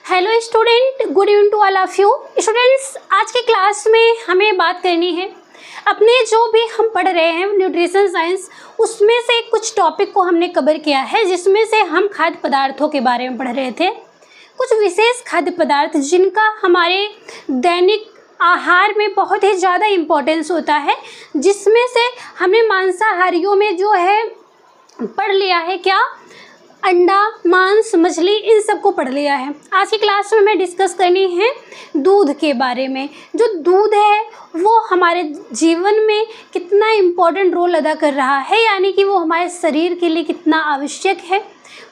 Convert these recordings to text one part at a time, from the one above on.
Hello student, good evening to all of you students. आज के class में हमें बात करनी है अपने जो भी हम पढ़ रहे हैं न्यूट्रिशन साइंस, उसमें से कुछ टॉपिक को हमने कवर किया है, जिसमें से हम खाद्य पदार्थों के बारे में पढ़ रहे थे। कुछ विशेष खाद्य पदार्थ जिनका हमारे दैनिक आहार में बहुत ही ज़्यादा इम्पोर्टेंस होता है, जिसमें से हमने मांसाहारियों में जो है पढ़ लिया है क्या, अंडा, मांस, मछली, इन सबको पढ़ लिया है। आज की क्लास में हमें डिस्कस करनी है दूध के बारे में। जो दूध है वो हमारे जीवन में कितना इम्पोर्टेंट रोल अदा कर रहा है, यानी कि वो हमारे शरीर के लिए कितना आवश्यक है,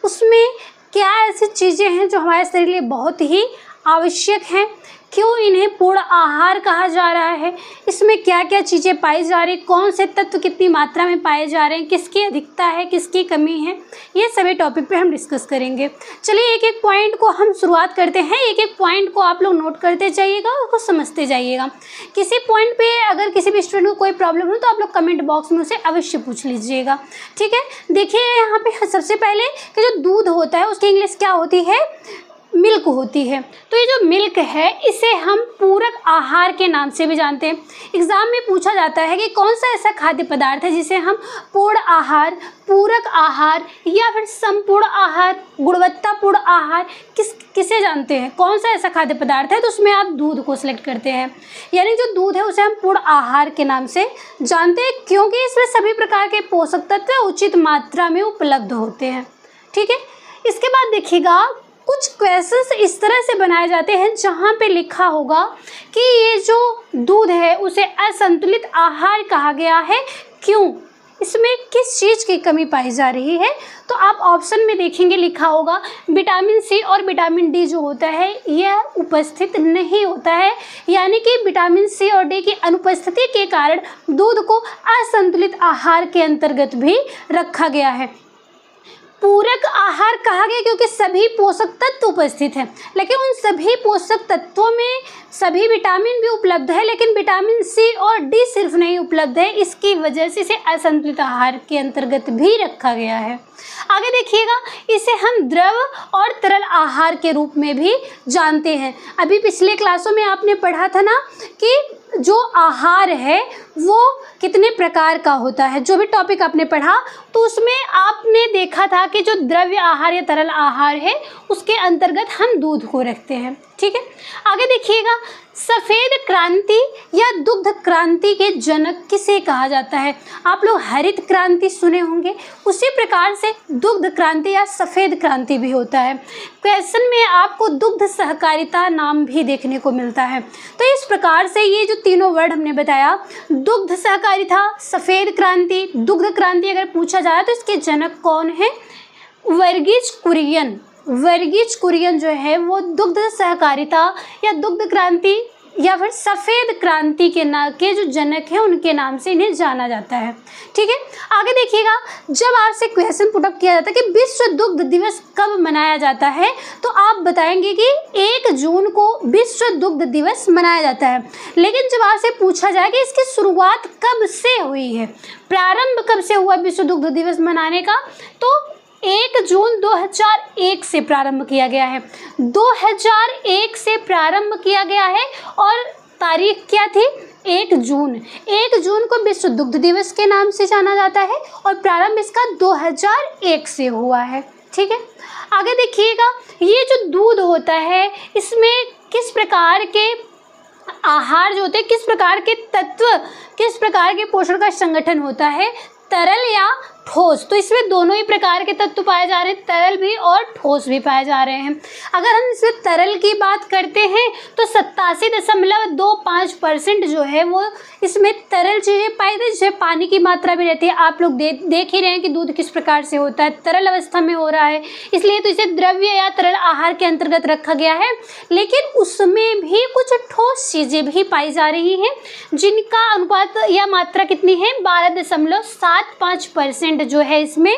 उसमें क्या ऐसी चीज़ें हैं जो हमारे शरीर के लिए बहुत ही आवश्यक हैं, क्यों इन्हें पूर्ण आहार कहा जा रहा है, इसमें क्या क्या चीज़ें पाई जा रही, कौन से तत्व कितनी मात्रा में पाए जा रहे हैं, किसकी अधिकता है, किसकी कमी है, ये सभी टॉपिक पे हम डिस्कस करेंगे। चलिए एक एक पॉइंट को हम शुरुआत करते हैं। एक एक पॉइंट को आप लोग नोट करते जाइएगा और उसको समझते जाइएगा। किसी पॉइंट पे अगर किसी भी स्टूडेंट को कोई प्रॉब्लम हो तो आप लोग कमेंट बॉक्स में उसे अवश्य पूछ लीजिएगा, ठीक है। देखिए यहाँ पे सबसे पहले कि जो दूध होता है उसकी इंग्लिश क्या होती है, मिल्क होती है। तो ये जो मिल्क है इसे हम पूरक आहार के नाम से भी जानते हैं। एग्ज़ाम में पूछा जाता है कि कौन सा ऐसा खाद्य पदार्थ है जिसे हम पूर्ण आहार, पूरक आहार या फिर संपूर्ण आहार, गुणवत्तापूर्ण आहार किसे जानते हैं, कौन सा ऐसा खाद्य पदार्थ है, तो उसमें आप दूध को सिलेक्ट करते हैं। यानी जो दूध है उसे हम पूर्ण आहार के नाम से जानते हैं, क्योंकि इसमें सभी प्रकार के पोषक तत्व उचित मात्रा में उपलब्ध होते हैं, ठीक है। इसके बाद देखिएगा कुछ क्वेश्चंस इस तरह से बनाए जाते हैं जहाँ पे लिखा होगा कि ये जो दूध है उसे असंतुलित आहार कहा गया है, क्यों, इसमें किस चीज़ की कमी पाई जा रही है। तो आप ऑप्शन में देखेंगे लिखा होगा विटामिन सी और विटामिन डी जो होता है यह उपस्थित नहीं होता है, यानी कि विटामिन सी और डी की अनुपस्थिति के कारण दूध को असंतुलित आहार के अंतर्गत भी रखा गया है। पूरक आहार कहा गया क्योंकि सभी पोषक तत्व उपस्थित हैं, लेकिन उन सभी पोषक तत्वों में सभी विटामिन भी उपलब्ध है, लेकिन विटामिन सी और डी सिर्फ नहीं उपलब्ध है। इसकी वजह से इसे असंतुलित आहार के अंतर्गत भी रखा गया है। आगे देखिएगा, इसे हम द्रव और तरल आहार के रूप में भी जानते हैं। अभी पिछले क्लासों में आपने पढ़ा था ना कि जो आहार है वो कितने प्रकार का होता है, जो भी टॉपिक आपने पढ़ा तो उसमें आपने देखा था कि जो द्रव्य आहार या तरल आहार है उसके अंतर्गत हम दूध को रखते हैं, ठीक है। आगे देखिएगा, सफ़ेद क्रांति या दुग्ध क्रांति के जनक किसे कहा जाता है। आप लोग हरित क्रांति सुने होंगे, उसी प्रकार से दुग्ध क्रांति या सफ़ेद क्रांति भी होता है। क्वेश्चन में आपको दुग्ध सहकारिता नाम भी देखने को मिलता है। तो इस प्रकार से ये जो तीनों वर्ड हमने बताया, दुग्ध सहकारिता, सफ़ेद क्रांति, दुग्ध क्रांति, अगर पूछा जाए तो इसके जनक कौन है, वर्गीज कुरियन। वर्गीज कुरियन जो है वो दुग्ध सहकारिता या दुग्ध क्रांति या फिर सफ़ेद क्रांति के जो जनक हैं उनके नाम से इन्हें जाना जाता है, ठीक है। आगे देखिएगा, जब आपसे क्वेश्चन पुटअप किया जाता है कि विश्व दुग्ध दिवस कब मनाया जाता है, तो आप बताएंगे कि 1 जून को विश्व दुग्ध दिवस मनाया जाता है। लेकिन जब आपसे पूछा जाए कि इसकी शुरुआत कब से हुई है, प्रारंभ कब से हुआ विश्व दुग्ध दिवस मनाने का, तो 1 जून 2001 से प्रारंभ किया गया है। 2001 से प्रारंभ किया गया है और तारीख क्या थी, 1 जून। 1 जून को विश्व दुग्ध दिवस के नाम से जाना जाता है और प्रारंभ इसका 2001 से हुआ है, ठीक है। आगे देखिएगा, ये जो दूध होता है इसमें किस प्रकार के आहार जो होते हैं, किस प्रकार के तत्व, किस प्रकार के पोषण का संगठन होता है, तरल या ठोस। तो इसमें दोनों ही प्रकार के तत्व पाए जा रहे हैं, तरल भी और ठोस भी पाए जा रहे हैं। अगर हम इसमें तरल की बात करते हैं तो 87.25% जो है वो इसमें तरल चीज़ें पाई जाती है, जिसमें पानी की मात्रा भी रहती है। आप लोग देख ही रहे हैं कि दूध किस प्रकार से होता है, तरल अवस्था में हो रहा है, इसलिए तो इसे द्रव्य या तरल आहार के अंतर्गत रखा गया है। लेकिन उसमें भी कुछ ठोस चीज़ें भी पाई जा रही हैं, जिनका अनुपात या मात्रा कितनी है, 12.75% जो है इसमें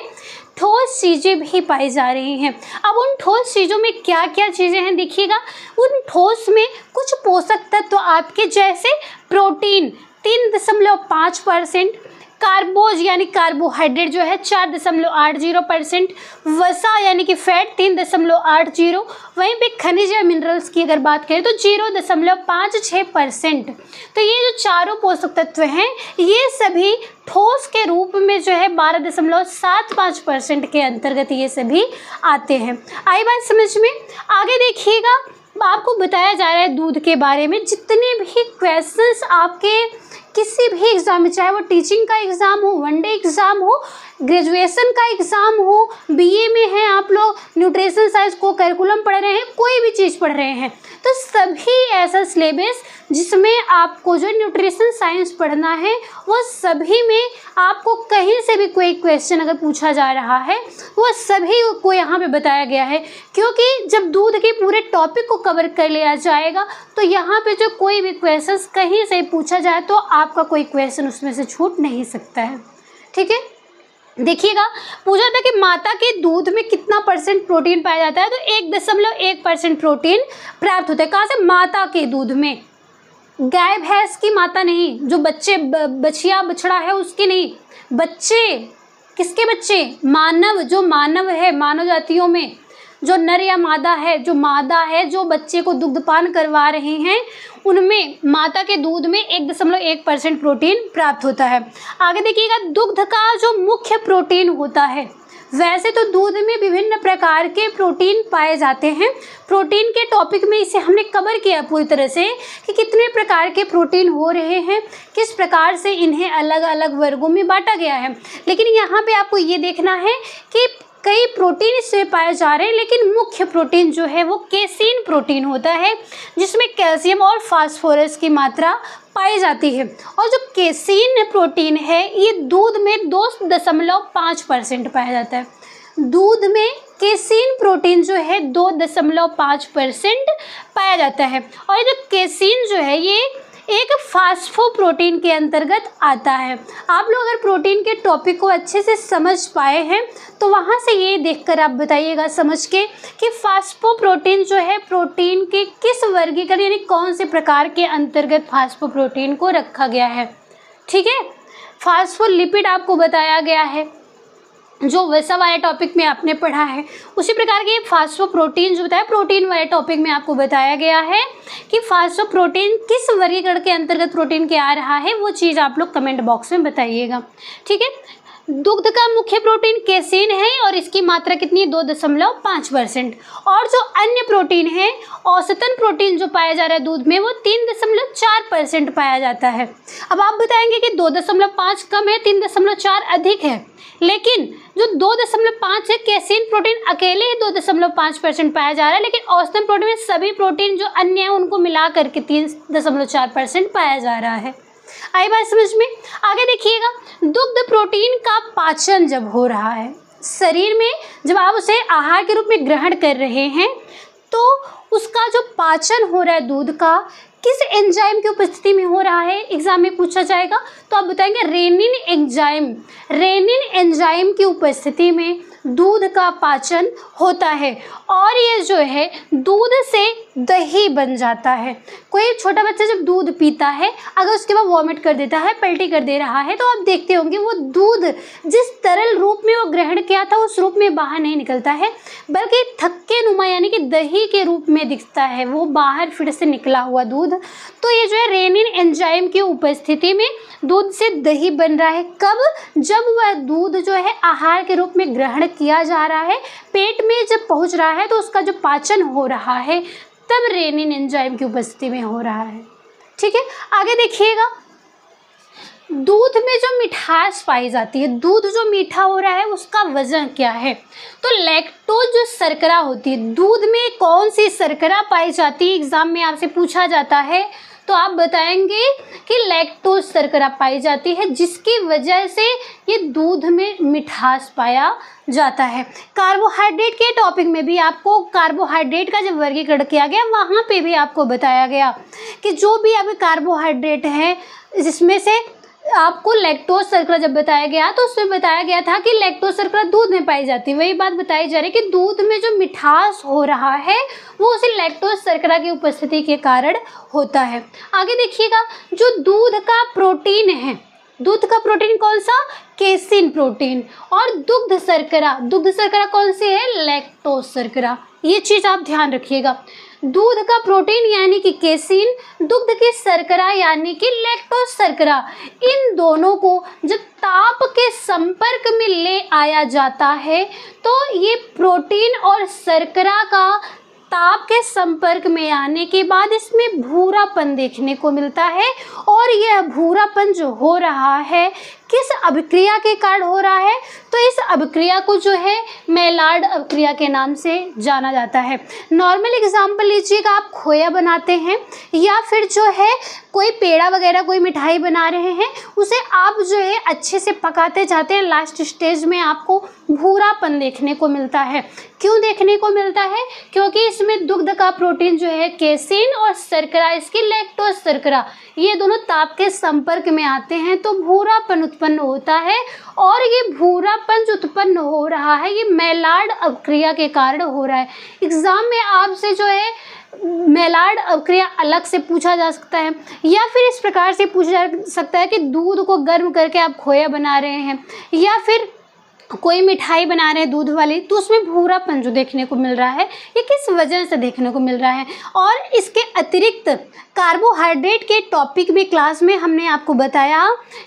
ठोस चीज़ें भी पाई जा रही हैं। अब उन ठोस चीज़ों में क्या क्या चीज़ें हैं देखिएगा, उन ठोस में कुछ पोषक तत्व आपके जैसे प्रोटीन 3.5%, कार्बोज यानी कार्बोहाइड्रेट जो है 4.80%, वसा यानी कि फैट 3.80, वहीं पे खनिज या मिनरल्स की अगर बात करें तो 0.56%। तो ये जो चारों पोषक तत्व हैं ये सभी ठोस के रूप में जो है 12.75% के अंतर्गत ये सभी आते हैं। आई बात समझ में? आगे देखिएगा, आपको बताया जा रहा है दूध के बारे में। जितने भी क्वेश्चंस आपके किसी भी एग्ज़ाम में, चाहे वो टीचिंग का एग्ज़ाम हो, वनडे एग्ज़ाम हो, ग्रेजुएशन का एग्ज़ाम हो, बीए में है आप लोग न्यूट्रिशन साइंस को करिकुलम पढ़ रहे हैं, कोई भी चीज़ पढ़ रहे हैं, तो सभी ऐसा सिलेबस जिसमें आपको जो न्यूट्रिशन साइंस पढ़ना है वो सभी में आपको कहीं से भी कोई क्वेश्चन अगर पूछा जा रहा है वो सभी को यहाँ पे बताया गया है। क्योंकि जब दूध के पूरे टॉपिक को कवर कर लिया जाएगा तो यहाँ पे जो कोई भी क्वेश्चन कहीं से पूछा जाए तो आपका कोई क्वेश्चन उसमें से छूट नहीं सकता है। ठीक है, देखिएगा, पूछा था कि माता के दूध में कितना % प्रोटीन पाया जाता है, तो 1.1% प्रोटीन प्राप्त होता है। कहाँ से? माता के दूध में, गाय भैंस की माता नहीं, जो बच्चे बछिया बछड़ा है उसके नहीं, बच्चे किसके बच्चे? मानव, जो मानव है, मानव जातियों में जो नर या मादा है, जो मादा है जो बच्चे को दुग्धपान करवा रहे हैं उनमें माता के दूध में 1.1% प्रोटीन प्राप्त होता है। आगे देखिएगा, दुग्ध का जो मुख्य प्रोटीन होता है, वैसे तो दूध में विभिन्न प्रकार के प्रोटीन पाए जाते हैं। प्रोटीन के टॉपिक में इसे हमने कवर किया पूरी तरह से कि कितने प्रकार के प्रोटीन हो रहे हैं, किस प्रकार से इन्हें अलग अलग वर्गों में बांटा गया है। लेकिन यहाँ पे आपको ये देखना है कि कई प्रोटीन इसमें पाए जा रहे हैं, लेकिन मुख्य प्रोटीन जो है वो केसीन प्रोटीन होता है जिसमें कैल्शियम और फास्फोरस की मात्रा पाई जाती है। और जो केसीन प्रोटीन है ये दूध में 2.5% पाया जाता है। दूध में केसीन प्रोटीन जो है 2.5% पाया जाता है। और ये जो केसीन जो है ये एक फास्फोप्रोटीन के अंतर्गत आता है। आप लोग अगर प्रोटीन के टॉपिक को अच्छे से समझ पाए हैं तो वहाँ से ये देखकर आप बताइएगा समझ के कि फास्फोप्रोटीन जो है प्रोटीन के किस वर्गीकरण यानी कौन से प्रकार के अंतर्गत फास्फोप्रोटीन को रखा गया है। ठीक है, फास्फोलिपिड आपको बताया गया है जो वसा वाले टॉपिक में आपने पढ़ा है। उसी प्रकार के फास्फोप्रोटीन जो बताया प्रोटीन वाले टॉपिक में आपको बताया गया है कि फास्फोप्रोटीन किस वर्गीकरण के अंतर्गत प्रोटीन के आ रहा है, वो चीज़ आप लोग कमेंट बॉक्स में बताइएगा। ठीक है, दुग्ध का मुख्य प्रोटीन केसीन है और इसकी मात्रा कितनी है? 2.5%। और जो अन्य प्रोटीन है, औसतन प्रोटीन जो पाया जा रहा है दूध में वो 3.4% पाया जाता है। अब आप बताएंगे कि 2.5 कम है, 3.4 अधिक है, लेकिन जो 2.5 है केसीन प्रोटीन अकेले ही 2.5% पाया जा रहा है, लेकिन औसतन प्रोटीन में सभी प्रोटीन जो अन्य है उनको मिला करके 3.4% पाया जा रहा है। आई बात समझ में? आगे देखिएगा, दुग्ध प्रोटीन का पाचन जब हो रहा है शरीर में, जब आप उसे आहार के रूप में ग्रहण कर रहे हैं तो उसका जो पाचन हो रहा है दूध का किस एंजाइम की उपस्थिति में हो रहा है, एग्जाम में पूछा जाएगा तो आप बताएंगे रेनिन एंजाइम। रेनिन एंजाइम की उपस्थिति में दूध का पाचन होता है और ये जो है दूध से दही बन जाता है। कोई छोटा बच्चा जब दूध पीता है अगर उसके बाद वॉमिट कर देता है, पलटी कर दे रहा है, तो आप देखते होंगे वो दूध जिस तरल रूप में वो ग्रहण किया था उस रूप में बाहर नहीं निकलता है, बल्कि थक्के नुमा यानी कि दही के रूप में दिखता है वो बाहर फिर से निकला हुआ दूध। तो ये जो है रेनिन एंजाइम की उपस्थिति में दूध से दही बन रहा है। कब? जब वह दूध जो है आहार के रूप में ग्रहण किया जा रहा है, पेट में जब पहुंच रहा है तो उसका जो पाचन हो रहा है तब रेनिन एंजाइम की उपस्थिति में हो रहा है। ठीक है, आगे देखिएगा, दूध में जो मिठास पाई जाती है, दूध जो मीठा हो रहा है उसका वजन क्या है? तो लैक्टोज जो शर्करा होती है, दूध में कौन सी शर्करा पाई जाती है, एग्जाम में आपसे पूछा जाता है तो आप बताएंगे कि लैक्टोज शर्करा पाई जाती है जिसकी वजह से ये दूध में मिठास पाया जाता है। कार्बोहाइड्रेट के टॉपिक में भी आपको कार्बोहाइड्रेट का जब वर्गीकरण किया गया वहाँ पे भी आपको बताया गया कि जो भी आपके कार्बोहाइड्रेट है जिसमें से आपको लैक्टोज शर्करा जब बताया गया तो उसमें बताया गया था कि लैक्टोज शर्करा दूध में पाई जाती है। वही बात बताई जा रही है कि दूध में जो मिठास हो रहा है वो उसी लैक्टोज शर्करा की उपस्थिति के कारण होता है। आगे देखिएगा, जो दूध का प्रोटीन है दूध का प्रोटीन कौन सा? Casein protein. और दुग्ध शर्करा कौन सी है? लैक्टोज शर्करा। ये चीज आप ध्यान रखिएगा। दूध का प्रोटीन यानी कि केसिन, दुग्ध की शर्करा यानी कि लैक्टोज शर्करा, इन दोनों को जब ताप के संपर्क में ले आया जाता है तो ये प्रोटीन और शर्करा का ताप के संपर्क में आने के बाद इसमें भूरापन देखने को मिलता है। और यह भूरापन जो हो रहा है किस अभिक्रिया के कारण हो रहा है? तो इस अभिक्रिया को जो है मेलार्ड अभिक्रिया के नाम से जाना जाता है। नॉर्मल एग्जाम्पल लीजिएगा, आप खोया बनाते हैं या फिर जो है कोई पेड़ा वगैरह कोई मिठाई बना रहे हैं, उसे आप जो है अच्छे से पकाते जाते हैं, लास्ट स्टेज में आपको भूरापन देखने को मिलता है। क्यों देखने को मिलता है? क्योंकि इसमें दुग्ध का प्रोटीन जो है केसिन और शर्करा इसकी लैक्टोज शर्करा, ये दोनों ताप के संपर्क में आते हैं तो भूरापन उत्पन्न होता है। और ये भूरापन जो उत्पन्न हो रहा है ये मेलार्ड अभिक्रिया के कारण हो रहा है। एग्जाम में आपसे जो है मेलार्ड अभिक्रिया अलग से पूछा जा सकता है या फिर इस प्रकार से पूछा जा सकता है कि दूध को गर्म करके आप खोया बना रहे हैं या फिर कोई मिठाई बना रहे हैं दूध वाली, तो उसमें भूरापन जो देखने को मिल रहा है ये किस वजह से देखने को मिल रहा है। और इसके अतिरिक्त कार्बोहाइड्रेट के टॉपिक में क्लास में हमने आपको बताया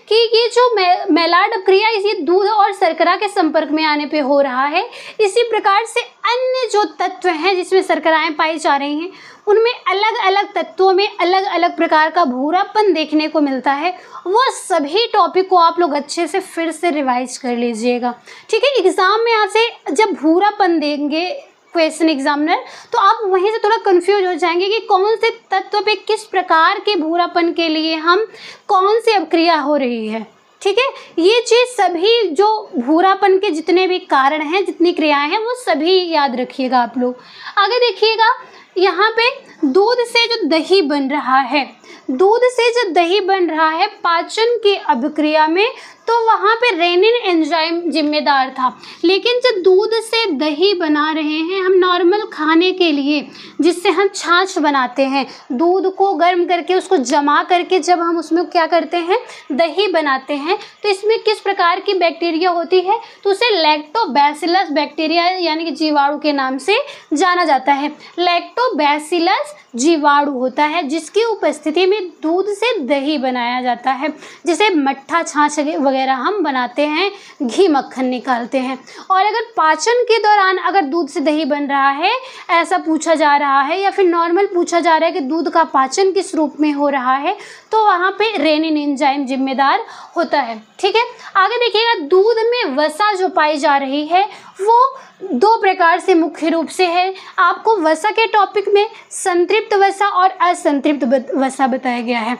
कि ये जो मेलार्ड अभिक्रिया इसी दूध और शर्करा के संपर्क में आने पे हो रहा है, इसी प्रकार से अन्य जो तत्व हैं जिसमें शर्कराएं पाई जा रही हैं उनमें अलग अलग तत्वों में अलग अलग प्रकार का भूरापन देखने को मिलता है। वो सभी टॉपिक को आप लोग अच्छे से फिर से रिवाइज कर लीजिएगा, ठीक है। एग्जाम में आपसे जब भूरापन देंगे क्वेश्चन एग्जामिनर, तो आप वहीं से थोड़ा कंफ्यूज हो जाएंगे कि कौन से तत्व पे किस प्रकार के भूरापन के लिए हम कौन सी अभिक्रिया हो रही है, ठीक है। ये चीज़ सभी जो भूरापन के जितने भी कारण हैं, जितनी क्रियाएं हैं, वो सभी याद रखिएगा आप लोग। आगे देखिएगा, यहाँ पे दूध से जो दही बन रहा है, दूध से जो दही बन रहा है पाचन की अभिक्रिया में, तो वहाँ पे रेनिन एंजाइम जिम्मेदार था। लेकिन जब दूध से दही बना रहे हैं हम नॉर्मल खाने के लिए, जिससे हम छाछ बनाते हैं, दूध को गर्म करके उसको जमा करके जब हम उसमें क्या करते हैं, दही बनाते हैं, तो इसमें किस प्रकार की बैक्टीरिया होती है? तो उसे लैक्टोबैसिलस बैक्टीरिया यानी कि जीवाणु के नाम से जाना जाता है। लैक्टोबैसिलस जीवाणु होता है जिसकी उपस्थिति में दूध से दही बनाया जाता है, जिसे मट्ठा छाछ वगैरह हम बनाते हैं, घी मक्खन निकालते हैं। और अगर पाचन के दौरान अगर दूध से दही बन रहा है ऐसा पूछा जा रहा है या फिर नॉर्मल पूछा जा रहा है कि दूध का पाचन किस रूप में हो रहा है, तो वहाँ पे रेनिन एंजाइम जिम्मेदार होता है, ठीक है। आगे देखिएगा, दूध में वसा जो पाई जा रही है वो दो प्रकार से मुख्य रूप से है। आपको वसा के टॉपिक में संतृप्त वसा और असंतृप्त वसा बताया गया है।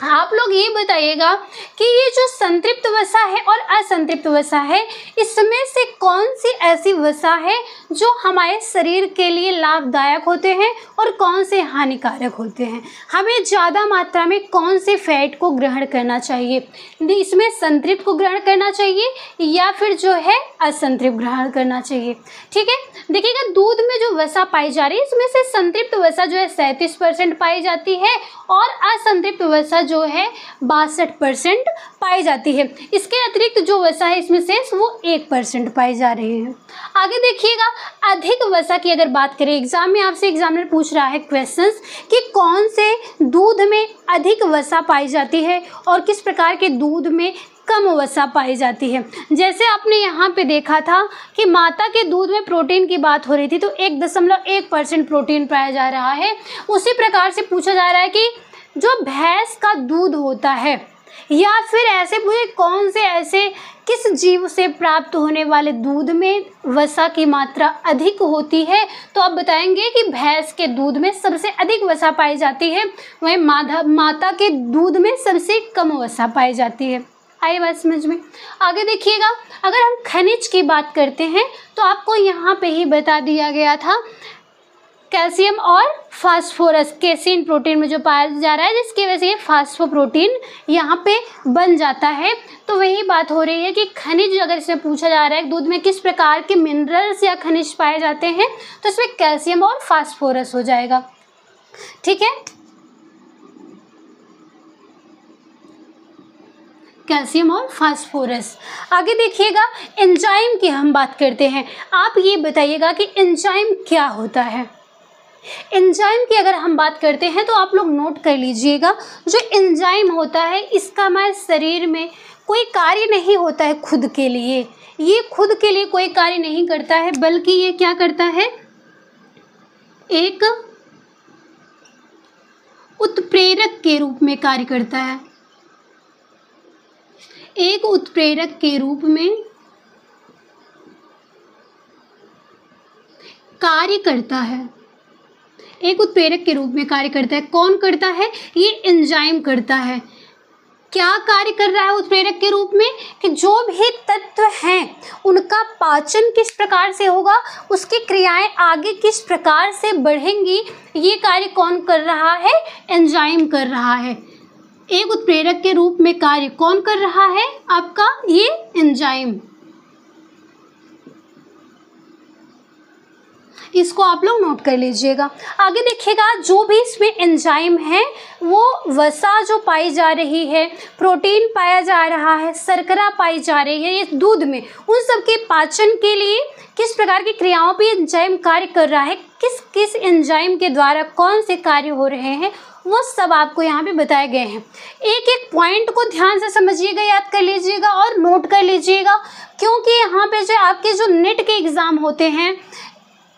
आप लोग ये बताइएगा कि ये जो संतृप्त वसा है और असंतृप्त वसा है, इसमें से कौन सी ऐसी वसा है जो हमारे शरीर के लिए लाभदायक होते हैं और कौन से हानिकारक होते हैं? हमें ज़्यादा मात्रा में कौन से फैट को ग्रहण करना चाहिए? इसमें संतृप्त को ग्रहण करना चाहिए या फिर जो है असंतृप्त ग्रहण करना चाहिए, ठीक है। देखिएगा, दूध में जो वसा पाई जा रही है इसमें से संतृप्त वसा जो है 37% पाई जाती है और असंतृप्त वसा जो है 62% पाई जाती है। इसके अतिरिक्त जो वसा है इसमें से वो 1% पाई जा रही है। आगे देखिएगा, अधिक वसा की अगर बात करें, एग्जाम में आपसे एग्जामिनर पूछ रहा है क्वेश्चंस कि कौन से दूध में अधिक वसा पाई जाती है और किस प्रकार के दूध में कम वसा पाई जाती है। जैसे आपने यहाँ पे देखा था कि माता के दूध में प्रोटीन की बात हो रही थी, तो 1.1% प्रोटीन पाया जा रहा है। उसी प्रकार से पूछा जा रहा है कि जो भैंस का दूध होता है या फिर ऐसे पूछे कौन से ऐसे किस जीव से प्राप्त होने वाले दूध में वसा की मात्रा अधिक होती है, तो आप बताएंगे कि भैंस के दूध में सबसे अधिक वसा पाई जाती है, वहीं माता के दूध में सबसे कम वसा पाई जाती है। आई बात समझ में? आगे देखिएगा, अगर हम खनिज की बात करते हैं तो आपको यहाँ पे ही बता दिया गया था कैल्शियम और फास्फोरस केसिन प्रोटीन में जो पाया जा रहा है, जिसकी वजह से ये फास्फोप्रोटीन यहाँ पे बन जाता है। तो वही बात हो रही है कि खनिज अगर इसमें पूछा जा रहा है दूध में किस प्रकार के मिनरल्स या खनिज पाए जाते हैं, तो इसमें कैल्शियम और फास्फोरस हो जाएगा, ठीक है। कैल्शियम और फास्फोरस। आगे देखिएगा, एंजाइम की हम बात करते हैं। आप ये बताइएगा कि एंजाइम क्या होता है। एंजाइम की अगर हम बात करते हैं तो आप लोग नोट कर लीजिएगा, जो एंजाइम होता है इसका हमारे शरीर में कोई कार्य नहीं होता है खुद के लिए, ये खुद के लिए कोई कार्य नहीं करता है, बल्कि ये क्या करता है, एक उत्प्रेरक के रूप में कार्य करता है, एक उत्प्रेरक के रूप में कार्य करता है, एक उत्प्रेरक के रूप में कार्य करता है। कौन करता है, ये एंजाइम करता है। क्या कार्य कर रहा है उत्प्रेरक के रूप में, कि जो भी तत्व हैं उनका पाचन किस प्रकार से होगा, उसकी क्रियाएं आगे किस प्रकार से बढ़ेंगी, ये कार्य कौन कर रहा है, एंजाइम कर रहा है। एक उत्प्रेरक के रूप में कार्य कौन कर रहा है, आपका ये एंजाइम। इसको आप लोग नोट कर लीजिएगा। आगे देखिएगा, जो भी इसमें एंजाइम है वो वसा जो पाई जा रही है, प्रोटीन पाया जा रहा है, शर्करा पाई जा रही है, ये दूध में, उन सब के पाचन के लिए किस प्रकार की क्रियाओं पे एंजाइम कार्य कर रहा है, किस किस एंजाइम के द्वारा कौन से कार्य हो रहे हैं, वो सब आपको यहाँ पे बताए गए हैं। एक एक पॉइंट को ध्यान से समझिएगा, याद कर लीजिएगा और नोट कर लीजिएगा, क्योंकि यहाँ पे जो आपके जो नेट के एग्ज़ाम होते हैं,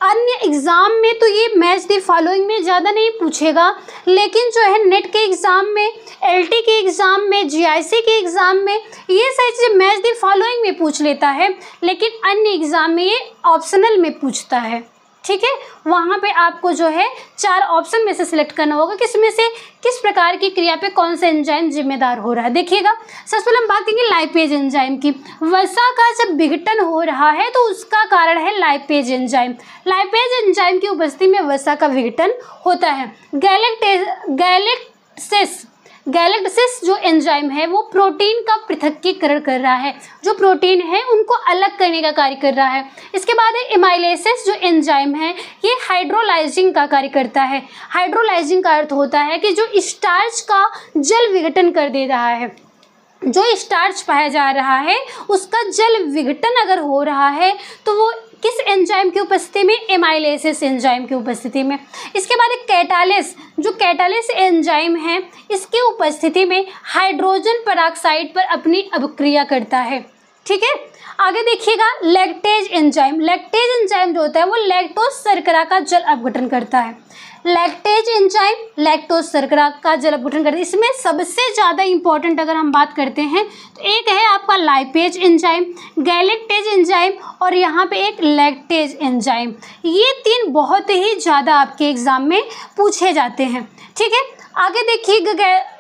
अन्य एग्ज़ाम में तो ये मैच द फॉलोइंग में ज़्यादा नहीं पूछेगा, लेकिन जो है नेट के एग्ज़ाम में, एलटी के एग्ज़ाम में, जीआईसी के एग्ज़ाम में ये सारी चीज़ें मैच द फॉलोइंग में पूछ लेता है, लेकिन अन्य एग्ज़ाम में ये ऑप्शनल में पूछता है। ठीक है, वहाँ पे आपको जो है 4 ऑप्शन में से सिलेक्ट करना होगा, किसमें से किस प्रकार की क्रिया पे कौन सा एंजाइम जिम्मेदार हो रहा है। देखिएगा, सबसे पहले हम बात करेंगे लाइपेज एंजाइम की। वसा का जब विघटन हो रहा है तो उसका कारण है लाइपेज एंजाइम। लाइपेज एंजाइम की उपस्थिति में वसा का विघटन होता है। गैलेक्सिस जो एंजाइम है वो प्रोटीन का पृथक्कीकरण कर रहा है, जो प्रोटीन है उनको अलग करने का कार्य कर रहा है। इसके बाद है एमाइलेसिस जो एंजाइम है, ये हाइड्रोलाइजिंग का कार्य करता है। हाइड्रोलाइजिंग का अर्थ होता है कि जो स्टार्च का जल विघटन कर दे रहा है, जो स्टार्च पाया जा रहा है उसका जल विघटन अगर हो रहा है तो वो किस एंजाइम की उपस्थिति में, एमाइलेसिस एंजाइम की उपस्थिति में। इसके बाद एक कैटालिस, जो कैटालिस एंजाइम है इसकी उपस्थिति में हाइड्रोजन पेरोक्साइड पर अपनी अभिक्रिया करता है। ठीक है, आगे देखिएगा, लैक्टेज एंजाइम। लैक्टेज एंजाइम जो होता है वो लैक्टोज शर्करा का जल अपघटन करता है। लैक्टेज एंजाइम लैक्टोज शर्करा का जल अपघटन करता है। इसमें सबसे ज़्यादा इंपॉर्टेंट अगर हम बात करते हैं तो एक है आपका लाइपेज एंजाइम, गैलेक्टेज एंजाइम और यहाँ पे एक लैक्टेज एंजाइम। ये 3 बहुत ही ज़्यादा आपके एग्ज़ाम में पूछे जाते हैं। ठीक है, आगे देखिए,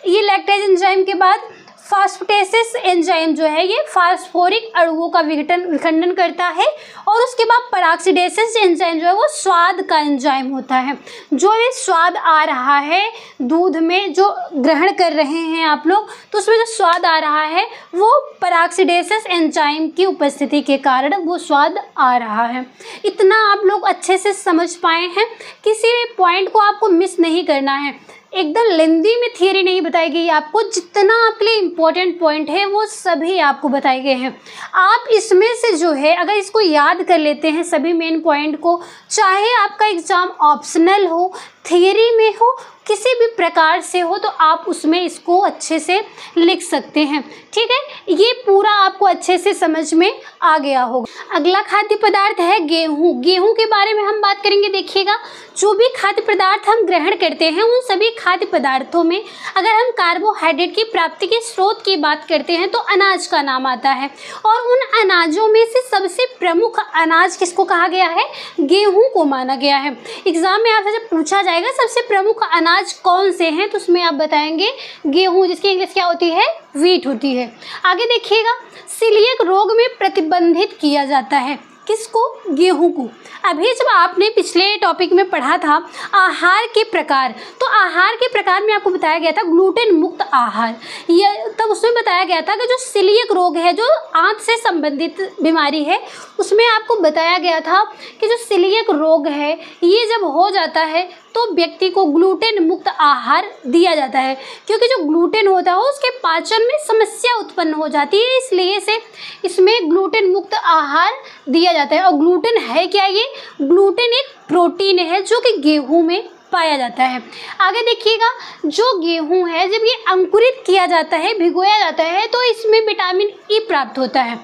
ये लैक्टेज एंजाइम के बाद फास्फोटेसिस एंजाइम जो है ये फास्फोरिक अणुओं का विखंडन करता है। और उसके बाद पेरोक्सिडेसिस एंजाइम जो है वो स्वाद का एंजाइम होता है। जो ये स्वाद आ रहा है दूध में, जो ग्रहण कर रहे हैं आप लोग, तो उसमें जो स्वाद आ रहा है वो पेरोक्सिडेसिस एंजाइम की उपस्थिति के कारण वो स्वाद आ रहा है। इतना आप लोग अच्छे से समझ पाए हैं, किसी भी पॉइंट को आपको मिस नहीं करना है। एकदम लेंदी में थियरी नहीं बताई गई आपको, जितना आपके लिए इम्पोर्टेंट पॉइंट है वो सभी आपको बताए गए हैं। आप इसमें से जो है अगर इसको याद कर लेते हैं सभी मेन पॉइंट को, चाहे आपका एग्ज़ाम ऑप्शनल हो, थियरी में हो, किसी भी प्रकार से हो, तो आप उसमें इसको अच्छे से लिख सकते हैं। ठीक है, ये पूरा आपको अच्छे से समझ में आ गया होगा। अगला खाद्य पदार्थ है गेहूं। गेहूं के बारे में हम बात करेंगे। देखिएगा, जो भी खाद्य पदार्थ हम ग्रहण करते हैं उन सभी खाद्य पदार्थों में अगर हम कार्बोहाइड्रेट की प्राप्ति के स्रोत की बात करते हैं तो अनाज का नाम आता है। और उन अनाजों में से सबसे प्रमुख अनाज किसको कहा गया है, गेहूं को माना गया है। एग्जाम में आपसे जब पूछा जाएगा सबसे प्रमुख अनाज कौन से हैं तो उसमें आप बताएंगे गेहूं, जिसकी इंग्लिश क्या होती है, व्हीट होती है। आगे देखिएगा, सीलिएक रोग में प्रतिबंधित किया जाता है किसको, गेहूं को। अभी जब आपने पिछले टॉपिक में पढ़ा था आहार के प्रकार, तो आहार के प्रकार में आपको बताया गया था ग्लूटेन मुक्त आहार। ये तब उसमें बताया गया था कि जो सीलिएक रोग है, जो आंत से संबंधित बीमारी है, उसमें आपको बताया गया था कि जो सीलिएक रोग है ये जब हो जाता है तो व्यक्ति को ग्लूटेन मुक्त आहार दिया जाता है, क्योंकि जो ग्लूटेन होता है उसके पाचन में समस्या उत्पन्न हो जाती है, इसलिए से इसमें ग्लूटेन मुक्त आहार दिया जाता है। और ग्लूटेन है क्या? ये ग्लूटेन एक प्रोटीन है जो कि गेहूं में पाया जाता है। आगे देखिएगा, जो गेहूं है जब ये अंकुरित किया जाता है, भिगोया जाता है, तो इसमें विटामिन ई प्राप्त होता है।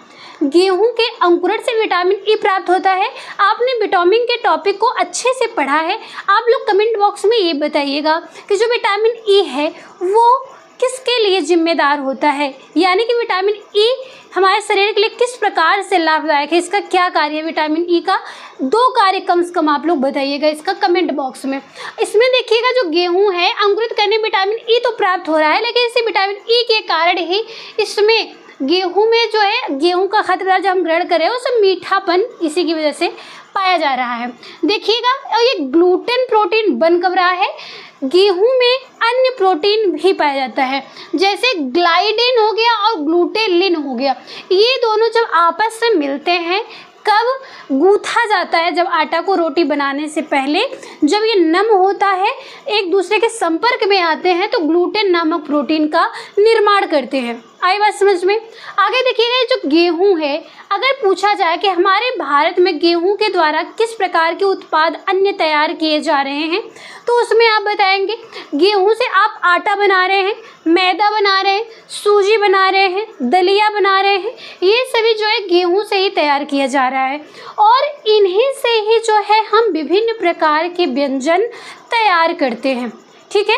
गेहूं के अंकुरण से विटामिन ई प्राप्त होता है। आपने विटामिन के टॉपिक को अच्छे से पढ़ा है। आप लोग कमेंट बॉक्स में ये बताइएगा कि जो विटामिन ई है वो किसके लिए जिम्मेदार होता है, यानी कि विटामिन ई हमारे शरीर के लिए किस प्रकार से लाभदायक है, इसका क्या कार्य है। विटामिन ई का 2 कार्य कम से कम आप लोग बताइएगा इसका कमेंट बॉक्स में। इसमें देखिएगा, जो गेहूं है अंकुरित करने में विटामिन ई तो प्राप्त हो रहा है, लेकिन इसी विटामिन ई के कारण ही इसमें गेहूं में जो है गेहूं का खाद्य पदार्थ जो हम ग्रहण कर रहे हैं उसमें मीठापन इसी की वजह से पाया जा रहा है। देखिएगा, और ये ग्लूटेन प्रोटीन बन कब रहा है? गेहूं में अन्य प्रोटीन भी पाया जाता है, जैसे ग्लाइडिन हो गया और ग्लूटेलिन हो गया। ये दोनों जब आपस में मिलते हैं, कब गूंथा जाता है, जब आटा को रोटी बनाने से पहले जब ये नम होता है, एक दूसरे के संपर्क में आते हैं, तो ग्लूटेन नामक प्रोटीन का निर्माण करते हैं। आई बात समझ में? आगे देखिएगा, जो गेहूं है, अगर पूछा जाए कि हमारे भारत में गेहूं के द्वारा किस प्रकार के उत्पाद अन्य तैयार किए जा रहे हैं, तो उसमें आप बताएंगे गेहूं से आप आटा बना रहे हैं, मैदा बना रहे हैं, सूजी बना रहे हैं, दलिया बना रहे हैं। ये सभी जो है गेहूं से ही तैयार किया जा रहा है, और इन्हीं से ही जो है हम विभिन्न प्रकार के व्यंजन तैयार करते हैं। ठीक है,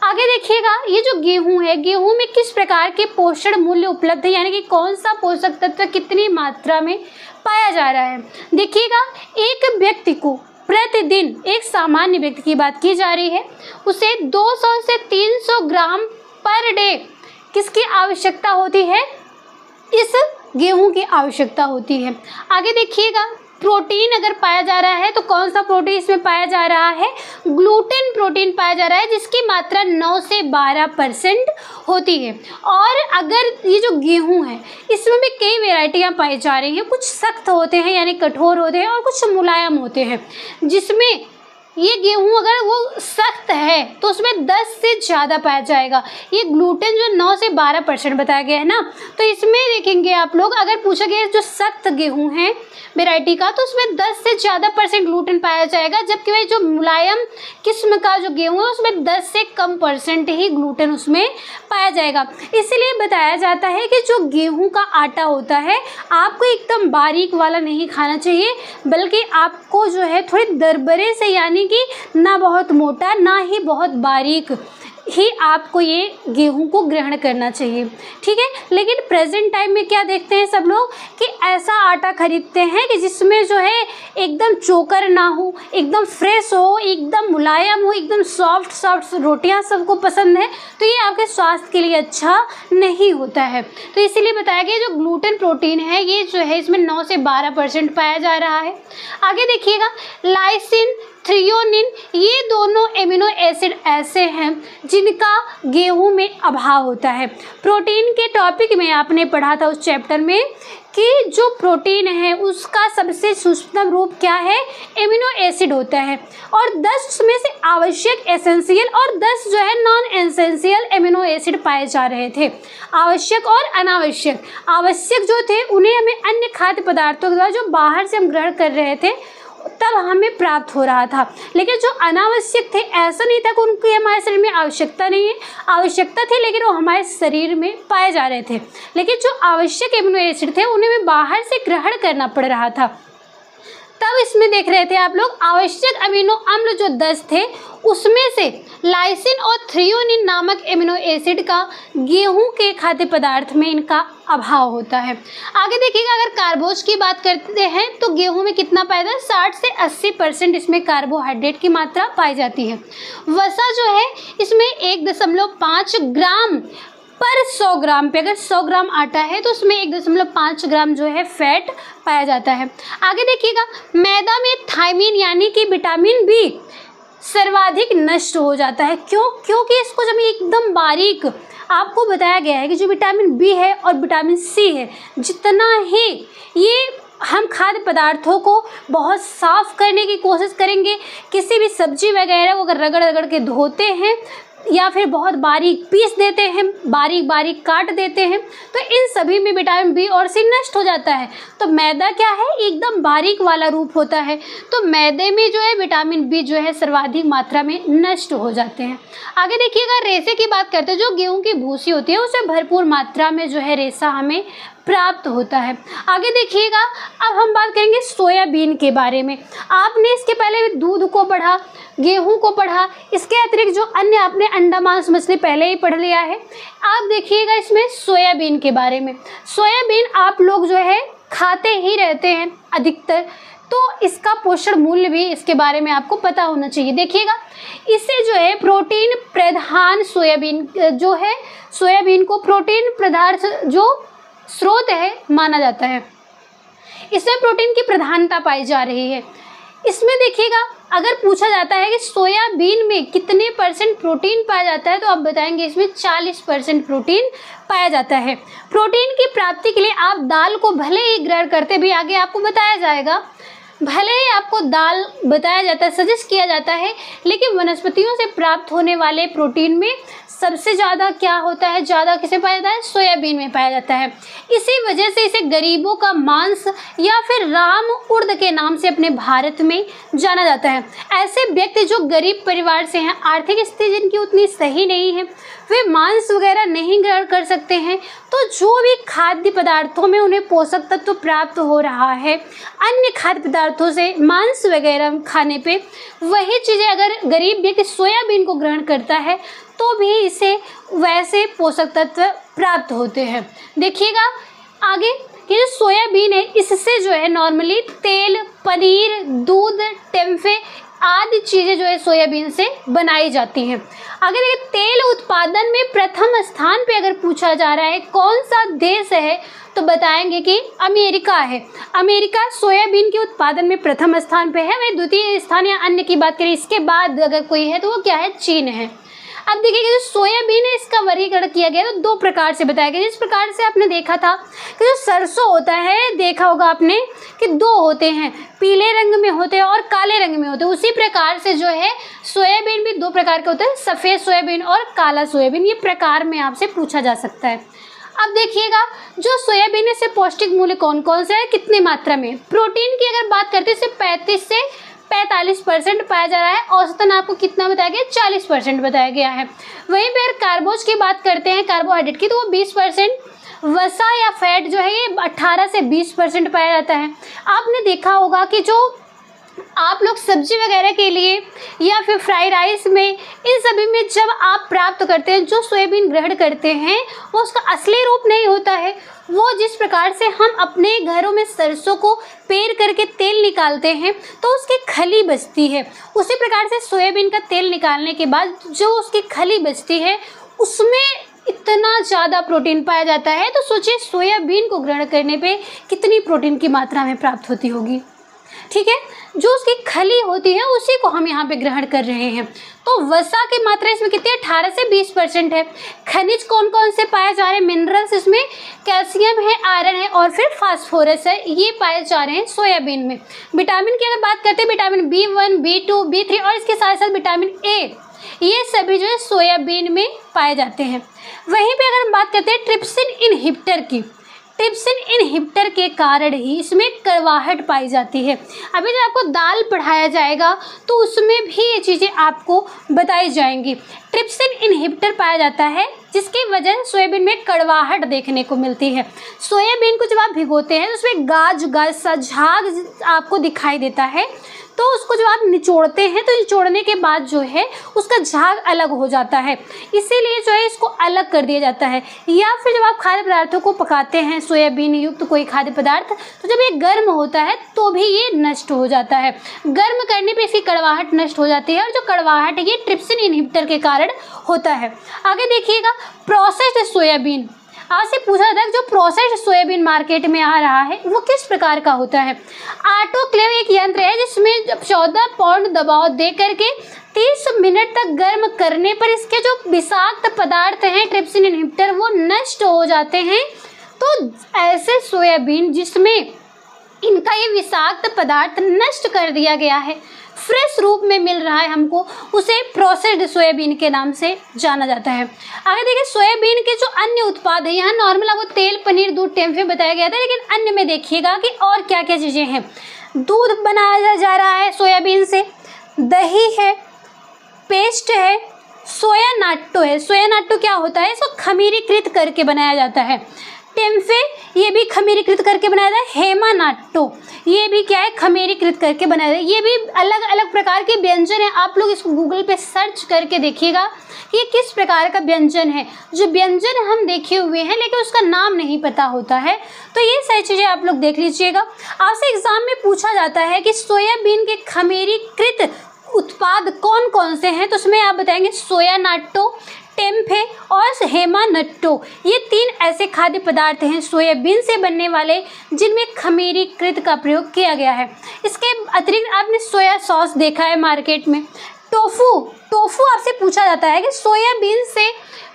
आगे देखिएगा, ये जो गेहूं है, गेहूं में किस प्रकार के पोषण मूल्य उपलब्ध है, यानी कि कौन सा पोषक तत्व कितनी मात्रा में पाया जा रहा है। देखिएगा, एक व्यक्ति को प्रतिदिन, एक सामान्य व्यक्ति की बात की जा रही है, उसे 200 से 300 ग्राम पर डे किसकी आवश्यकता होती है? इस गेहूं की आवश्यकता होती है। आगे देखिएगा, प्रोटीन अगर पाया जा रहा है तो कौन सा प्रोटीन इसमें पाया जा रहा है? ग्लूटेन प्रोटीन पाया जा रहा है, जिसकी मात्रा 9 से 12% होती है। और अगर ये जो गेहूं है इसमें भी कई वेराइटियां पाई जा रही हैं, कुछ सख्त होते हैं यानी कठोर होते हैं, और कुछ मुलायम होते हैं। जिसमें ये गेहूं अगर वो सख्त है तो उसमें 10 से ज़्यादा पाया जाएगा। ये ग्लूटेन जो 9 से 12% बताया गया है ना, तो इसमें देखेंगे आप लोग, अगर पूछा गया जो सख्त गेहूं है वेराइटी का, तो उसमें 10 से ज़्यादा % ग्लूटेन पाया जाएगा, जबकि वही जो मुलायम किस्म का जो गेहूं है उसमें 10 से कम % ही ग्लूटेन उसमें पाया जाएगा। इसीलिए बताया जाता है कि जो गेहूं का आटा होता है आपको एकदम बारीक वाला नहीं खाना चाहिए, बल्कि आपको जो है थोड़ी दरबरे से, यानी कि ना बहुत मोटा ना ही बहुत बारीक ही आपको ये गेहूं को ग्रहण करना चाहिए। ठीक है, लेकिन प्रेजेंट टाइम में क्या देखते हैं सब लोग कि ऐसा आटा खरीदते हैं कि जिसमें जो है एकदम चोकर ना हो, एकदम फ्रेश हो, एकदम मुलायम हो, एकदम सॉफ्ट रोटियां सबको पसंद है, तो ये आपके स्वास्थ्य के लिए अच्छा नहीं होता है। तो इसीलिए बताया गया जो ग्लूटेन प्रोटीन है ये जो है इसमें 9 से 12% पाया जा रहा है। आगे देखिएगा, लाइसिन, थ्रियोनिन, ये दोनों एमिनो एसिड ऐसे हैं जिनका गेहूं में अभाव होता है। प्रोटीन के टॉपिक में आपने पढ़ा था उस चैप्टर में कि जो प्रोटीन है उसका सबसे सूक्ष्म रूप क्या है? एमिनो एसिड होता है, और 10 में से आवश्यक, एसेंशियल, और 10 जो है नॉन एसेंशियल एमिनो एसिड पाए जा रहे थे। आवश्यक और अनावश्यक, आवश्यक जो थे उन्हें हमें अन्य खाद्य पदार्थों के द्वारा जो बाहर से हम ग्रहण कर रहे थे तब हमें प्राप्त हो रहा था, लेकिन जो अनावश्यक थे ऐसा नहीं था कि उनकी हमारे शरीर में आवश्यकता नहीं है, आवश्यकता थी लेकिन वो हमारे शरीर में पाए जा रहे थे। लेकिन जो आवश्यक एमिनो एसिड थे उन्हें हमें बाहर से ग्रहण करना पड़ रहा था। तब इसमें देख रहे थे आप लोग आवश्यक अमीनो अम्ल जो 10 थे उसमें से लाइसिन और थ्रियोनिन नामक एमिनो एसिड का गेहूं के खाद्य पदार्थ में इनका अभाव होता है। आगे देखिएगा, अगर कार्बोज की बात करते हैं तो गेहूं में कितना पाया जाता है? 60 से 80% इसमें कार्बोहाइड्रेट की मात्रा पाई जाती है। वसा जो है इसमें 1.5 ग्राम पर 100 ग्राम पे, अगर 100 ग्राम आटा है तो उसमें 1.5 ग्राम जो है फैट पाया जाता है। आगे देखिएगा, मैदा में थायमिन यानी कि विटामिन बी सर्वाधिक नष्ट हो जाता है। क्यों? क्योंकि इसको जब एकदम बारीक आपको बताया गया है कि जो विटामिन बी है और विटामिन सी है, जितना ही ये हम खाद्य पदार्थों को बहुत साफ करने की कोशिश करेंगे। किसी भी सब्जी वगैरह को अगर रगड़ रगड़ के धोते हैं या फिर बहुत बारीक पीस देते हैं, बारीक बारीक काट देते हैं, तो इन सभी में विटामिन बी और सी नष्ट हो जाता है। तो मैदा क्या है, एकदम बारीक वाला रूप होता है, तो मैदे में जो है विटामिन बी जो है सर्वाधिक मात्रा में नष्ट हो जाते हैं। आगे देखिएगा, रेशे की बात करते हैं। जो गेहूं की भूसी होती है उसमें भरपूर मात्रा में जो है रेशा हमें प्राप्त होता है। आगे देखिएगा, अब हम बात करेंगे सोयाबीन के बारे में। आपने इसके पहले दूध को पढ़ा, गेहूं को पढ़ा, इसके अतिरिक्त जो अन्य आपने अंडा मांस मछली पहले ही पढ़ लिया है। आप देखिएगा इसमें सोयाबीन के बारे में। सोयाबीन आप लोग जो है खाते ही रहते हैं अधिकतर, तो इसका पोषण मूल्य भी इसके बारे में आपको पता होना चाहिए। देखिएगा, इससे जो है प्रोटीन प्रधान सोयाबीन जो है, सोयाबीन को प्रोटीन पदार्थ जो स्रोत है माना जाता है। इसमें प्रोटीन की प्रधानता पाई जा रही है। इसमें देखिएगा, अगर पूछा जाता है कि सोयाबीन में कितने % प्रोटीन पाया जाता है, तो आप बताएंगे इसमें 40% प्रोटीन पाया जाता है। प्रोटीन की प्राप्ति के लिए आप दाल को भले ही ग्रहण करते भी, आगे आपको बताया जाएगा, भले ही आपको दाल बताया जाता है, सजेस्ट किया जाता है, लेकिन वनस्पतियों से प्राप्त होने वाले प्रोटीन में सबसे ज़्यादा क्या होता है, ज़्यादा किसे पाया जाता है, सोयाबीन में पाया जाता है। इसी वजह से इसे गरीबों का मांस या फिर राम उर्द के नाम से अपने भारत में जाना जाता है। ऐसे व्यक्ति जो गरीब परिवार से हैं, आर्थिक स्थिति जिनकी उतनी सही नहीं है, वे मांस वगैरह नहीं ग्रहण कर सकते हैं, तो जो भी खाद्य पदार्थों में उन्हें पोषक तत्व प्राप्त हो रहा है अन्य खाद्य पदार्थों से, मांस वगैरह खाने पे, वही चीज़ें अगर गरीब व्यक्ति सोयाबीन को ग्रहण करता है तो भी इसे वैसे पोषक तत्व प्राप्त होते हैं। देखिएगा आगे कि जो सोयाबीन है, इससे जो है नॉर्मली तेल, पनीर, दूध, टेम्फे आदि चीज़ें जो है सोयाबीन से बनाई जाती हैं। अगर ये तेल उत्पादन में प्रथम स्थान पे अगर पूछा जा रहा है कौन सा देश है, तो बताएंगे कि अमेरिका है। अमेरिका सोयाबीन के उत्पादन में प्रथम स्थान पे है। वही द्वितीय स्थान या अन्य की बात करें इसके बाद अगर कोई है तो वो क्या है, चीन है। अब देखिए, जो सोयाबीन है इसका वर्गीकरण किया गया तो 2 प्रकार से बताया गया। जिस प्रकार से आपने देखा था कि जो सरसों होता है, देखा होगा आपने कि 2 होते हैं, पीले रंग में होते हैं और काले रंग में होते हैं, उसी प्रकार से जो है सोयाबीन भी 2 प्रकार के होते हैं, सफ़ेद सोयाबीन और काला सोयाबीन। ये प्रकार में आपसे पूछा जा सकता है। अब देखिएगा, जो सोयाबीन है इससे पौष्टिक मूल्य कौन कौन से है, कितनी मात्रा में। प्रोटीन की अगर बात करते हैं इसे 35 से 45% पाया जा रहा है। औसतन आपको कितना बताया गया, 40% बताया गया है। वहीं पर कार्बोज की बात करते हैं, कार्बोहाइड्रेट की, तो वो 20%, वसा या फैट जो है ये 18 से 20% पाया जाता है। आपने देखा होगा कि जो आप लोग सब्जी वगैरह के लिए या फिर फ्राई राइस में, इन सभी में जब आप प्राप्त करते हैं, जो सोयाबीन ग्रहण करते हैं, वो उसका असली रूप नहीं होता है। वो जिस प्रकार से हम अपने घरों में सरसों को पेर करके तेल निकालते हैं तो उसकी खली बचती है, उसी प्रकार से सोयाबीन का तेल निकालने के बाद जो उसकी खली बचती है उसमें इतना ज़्यादा प्रोटीन पाया जाता है। तो सोचिए सोयाबीन को ग्रहण करने पे कितनी प्रोटीन की मात्रा में प्राप्त होती होगी। ठीक है, जो उसकी खली होती है उसी को हम यहाँ पे ग्रहण कर रहे हैं। तो वसा की मात्रा इसमें कितनी है, 18 से 20% है। खनिज कौन कौन से पाए जा रहे हैं, मिनरल्स इसमें कैल्शियम है, आयरन है और फिर फास्फोरस है, ये पाए जा रहे हैं सोयाबीन में। विटामिन की अगर बात करते हैं, विटामिन B1, B2, B3 और इसके साथ साथ विटामिन ए, ये सभी जो है सोयाबीन में पाए जाते हैं। वहीं पे अगर हम बात करते हैं ट्रिप्सिन इनहिबिटर की, ट्रिप्सिन इनहिबिटर के कारण ही इसमें कड़वाहट पाई जाती है। अभी जब आपको दाल पढ़ाया जाएगा तो उसमें भी ये चीज़ें आपको बताई जाएंगी। ट्रिप्सिन इनहिबिटर पाया जाता है जिसकी वजह से सोयाबीन में कड़वाहट देखने को मिलती है। सोयाबीन को जब आप भिगोते हैं तो उसमें गाज सा झाग आपको दिखाई देता है, तो उसको जब आप निचोड़ते हैं तो निचोड़ने के बाद जो है उसका झाग अलग हो जाता है, इसीलिए जो है इसको अलग कर दिया जाता है। या फिर जब आप खाद्य पदार्थों को पकाते हैं, सोयाबीन युक्त कोई खाद्य पदार्थ, तो जब ये गर्म होता है तो भी ये नष्ट हो जाता है। गर्म करने पे इसकी कड़वाहट नष्ट हो जाती है और जो कड़वाहट है ये ट्रिप्सिन इनहिबिटर के कारण होता है। आगे देखिएगा, प्रोसेस्ड सोयाबीन, आपसे पूछा जाता है जो प्रोसेस्ड सोयाबीन मार्केट में आ रहा है वो किस प्रकार का होता है। ऑटोक्लेव एक यंत्र है जिसमें 14 पाउंड दबाव दे करके 30 मिनट तक गर्म करने पर इसके जो विषाक्त पदार्थ हैं ट्रिप्सिन इनहिबिटर वो नष्ट हो जाते हैं। तो ऐसे सोयाबीन जिसमें इनका ये विषाक्त पदार्थ नष्ट कर दिया गया है, फ्रेश रूप में मिल रहा है हमको, उसे प्रोसेस्ड सोयाबीन के नाम से जाना जाता है। आगे देखिए सोयाबीन के जो अन्य उत्पाद है, यहाँ नॉर्मल आपको तेल, पनीर, दूध, टेम्फे बताया गया था, लेकिन अन्य में देखिएगा कि और क्या क्या चीज़ें हैं। दूध बनाया जा रहा है सोयाबीन से, दही है, पेस्ट है, सोया नाट्टो है। सोया नाट्टो क्या होता है, इसको खमीरीकृत करके बनाया जाता है। टेम्फे ये भी खमीरीकृत करके बनाया जाता है। हेमा नाट्टो ये भी क्या है, खमीरीकृत करके बनाया जाता है। ये भी अलग अलग प्रकार के व्यंजन है, आप लोग इसको गूगल पे सर्च करके देखिएगा कि ये किस प्रकार का व्यंजन है। जो व्यंजन हम देखे हुए हैं लेकिन उसका नाम नहीं पता होता है, तो ये सारी चीज़ें आप लोग देख लीजिएगा। आपसे एग्जाम में पूछा जाता है कि सोयाबीन के खमीरीकृत उत्पाद कौन कौन से हैं, तो उसमें आप बताएंगे सोया नाट्टो, टेम्फे और हेमा नट्टो। ये 3 ऐसे खाद्य पदार्थ हैं सोयाबीन से बनने वाले जिनमें खमीरीकृत का प्रयोग किया गया है। इसके अतिरिक्त आपने सोया सॉस देखा है मार्केट में। टोफू आपसे पूछा जाता है कि सोयाबीन से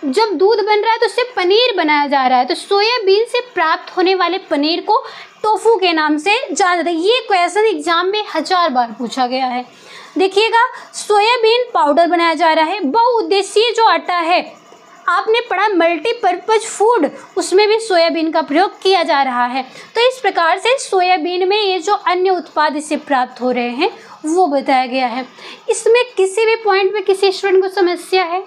जब दूध बन रहा है तो उससे पनीर बनाया जा रहा है, तो सोयाबीन से प्राप्त होने वाले पनीर को टोफू के नाम से जाना जाता है। ये क्वेश्चन एग्जाम में 1000 बार पूछा गया है। देखिएगा सोयाबीन पाउडर बनाया जा रहा है। बहुउद्देशीय जो आटा है आपने पढ़ा मल्टीपर्पज फूड, उसमें भी सोयाबीन का प्रयोग किया जा रहा है। तो इस प्रकार से सोयाबीन में ये जो अन्य उत्पाद इससे प्राप्त हो रहे हैं वो बताया गया है। इसमें किसी भी पॉइंट पे किसी स्टूडेंट को समस्या है,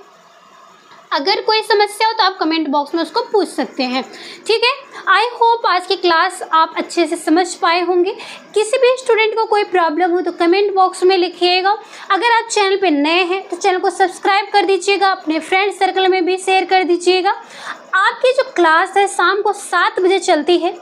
अगर कोई समस्या हो तो आप कमेंट बॉक्स में उसको पूछ सकते हैं, ठीक है। आई होप आज की क्लास आप अच्छे से समझ पाए होंगे। किसी भी स्टूडेंट को कोई प्रॉब्लम हो तो कमेंट बॉक्स में लिखिएगा। अगर आप चैनल पे नए हैं तो चैनल को सब्सक्राइब कर दीजिएगा, अपने फ्रेंड सर्कल में भी शेयर कर दीजिएगा। आपकी जो क्लास है शाम को 7 बजे चलती है,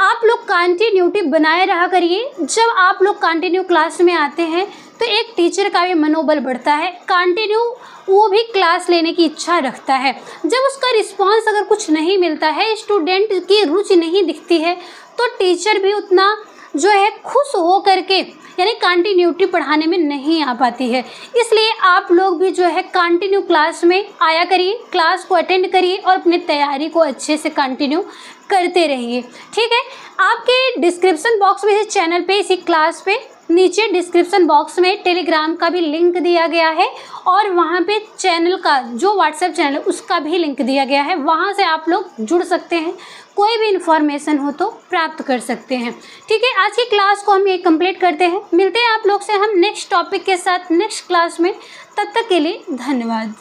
आप लोग कंटिन्यूटी बनाए रहा करिए। जब आप लोग कंटिन्यू क्लास में आते हैं तो एक टीचर का भी मनोबल बढ़ता है, कंटिन्यू वो भी क्लास लेने की इच्छा रखता है। जब उसका रिस्पांस अगर कुछ नहीं मिलता है, स्टूडेंट की रुचि नहीं दिखती है, तो टीचर भी उतना जो है खुश हो करके यानी कंटिन्यूटी पढ़ाने में नहीं आ पाती है। इसलिए आप लोग भी जो है कंटिन्यू क्लास में आया करिए, क्लास को अटेंड करिए और अपनी तैयारी को अच्छे से कंटिन्यू करते रहिए, ठीक है। आपके डिस्क्रिप्शन बॉक्स में इस चैनल पे, इसी क्लास पे नीचे डिस्क्रिप्शन बॉक्स में टेलीग्राम का भी लिंक दिया गया है और वहाँ पे चैनल का जो व्हाट्सएप चैनल है उसका भी लिंक दिया गया है। वहाँ से आप लोग जुड़ सकते हैं, कोई भी इन्फॉर्मेशन हो तो प्राप्त कर सकते हैं, ठीक है। आज की क्लास को हम ये कंप्लीट करते हैं। मिलते हैं आप लोग से हम नेक्स्ट टॉपिक के साथ नेक्स्ट क्लास में। तब तक के लिए धन्यवाद।